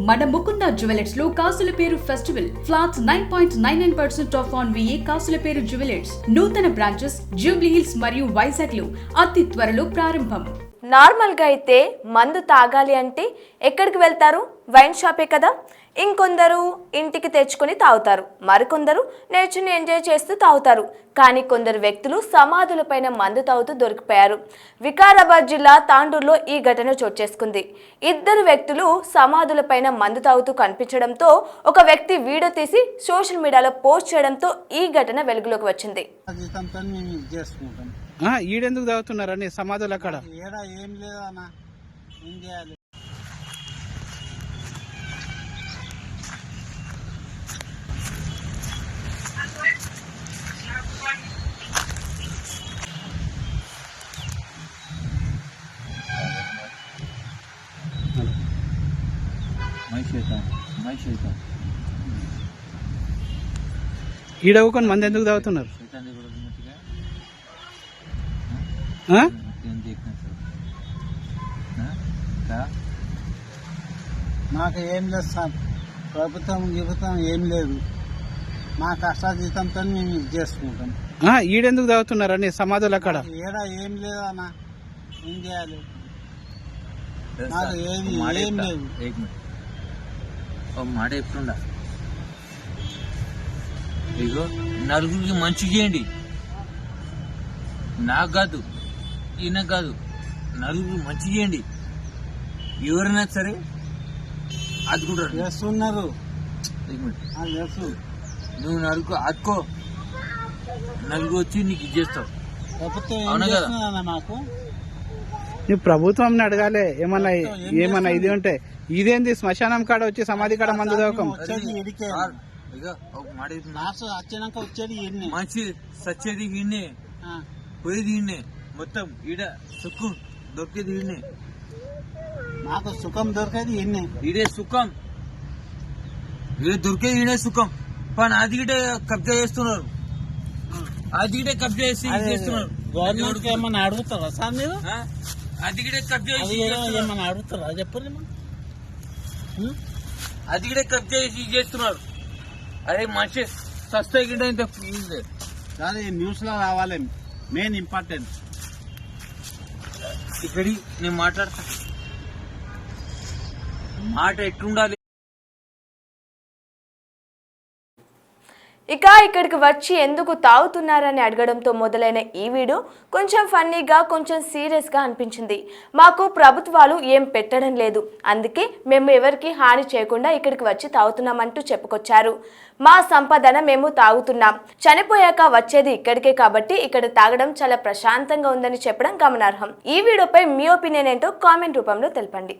మన ముకుంద జ్యువెలర్స్ లో కాసుల పేరు festival flats 9.99% of on VA కాసుల పేరు జ్యువెలర్స్ నూతన బ్రాంచెస్ జూబ్లీ హిల్స్ మరియు వైజాగ్ లో అతి త్వరలో ప్రారంభం. నార్మల్గా అయితే మందు తాగాలి అంటే ఎక్కడికి వెళ్తారు? వైన్ షాపే కదా. ఇంకొందరు ఇంటికి తెచ్చుకొని తాగుతారు, మరికొందరు నేర్చుని ఎంజాయ్ చేస్తూ తాగుతారు. కానీ కొందరు వ్యక్తులు సమాధులపైన మందు తాగుతూ దొరికిపోయారు. వికారాబాద్ జిల్లా తాండూరులో ఈ ఘటన చోటు చేసుకుంది. ఇద్దరు వ్యక్తులు సమాధులపైన మందు తాగుతూ కనిపించడంతో ఒక వ్యక్తి వీడియో తీసి సోషల్ మీడియాలో పోస్ట్ చేయడంతో ఈ ఘటన వెలుగులోకి వచ్చింది. ఈడెందుకు తాగుతున్నారని సమాధులు అక్కడ ఏం లేదన్నా, ఏం చేయాలి? ఈడవుకొని మంది ఎందుకు తాగుతున్నారు? మాకు ఏం లేదు సార్, ప్రభుత్వం ఏం లేదు. మా కష్టాజీతంతో మేము ఇది చేసుకుంటాం. ఈడెందుకు తాగుతున్నారని సమాధులు అక్కడ ఏం లేదన్నా, ఏం చేయాలి? నాకు ఏం లేదు. మాట చెప్తుండా, ఇగో నలుగురికి మంచి చేయండి, నాకు కాదు ఈయన కాదు, నలుగురికి మంచి చేయండి. ఎవరైనా సరే అదుకుంటారు, చేస్తున్నారు. నువ్వు నలుగు అదుకో, నలుగురు వచ్చి నీకు ఇది చేస్తావు. అవునా కదా? మాకు నువ్వు ప్రభుత్వం అడగాలి ఏమన్నా ఇది ఉంటే. ఇదేంది శ్మశానం కాడ వచ్చి సమాధి కాడ మందు తాగకం. వచ్చినాక వచ్చేది మంచి సచ్చేది ఈయనే, పోయేది ఈయనే, మొత్తం ఈడ సుఖం దొరికేది ఈయనే. మాకు సుఖం దొరికేది ఈడే సుఖం, ఈడ దొరికేది ఈయనే సుఖం. కానీ అది గిటే కబ్జా చేస్తున్నారు, అది గిటే కబ్జా చేస్తున్నారు. గవర్నమెంట్ ఏమన్నా అడుగుతారా సార్ మీరు? అది గిటే కబ్జా ఏమన్నా అడుగుతారా చెప్పండి. అది గిటే కబ్జా చేస్తున్నారు. అరే మనిషి సస్తా గిట్ట ఇంత కానీ న్యూస్ లో రావాలి, మెయిన్ ఇంపార్టెంట్. ఇక్కడి నేను మాట్లాడతా, మాట ఎట్లుండాలి. ఇక ఇక్కడికి వచ్చి ఎందుకు తాగుతున్నారని అడగడంతో మొదలైన ఈ వీడియో కొంచెం ఫన్నీగా, కొంచెం సీరియస్గా అనిపించింది. మాకు ప్రభుత్వాలు ఏం పెట్టడం లేదు, అందుకే మేము ఎవరికి హాని చేయకుండా ఇక్కడికి వచ్చి తాగుతున్నామంటూ చెప్పుకొచ్చారు. మా సంపాదన మేము తాగుతున్నాం, చనిపోయాక వచ్చేది ఇక్కడికే కాబట్టి ఇక్కడ తాగడం చాలా ప్రశాంతంగా ఉందని చెప్పడం గమనార్హం. ఈ వీడియోపై మీ ఒపీనియన్ ఏంటో కామెంట్ రూపంలో తెలపండి.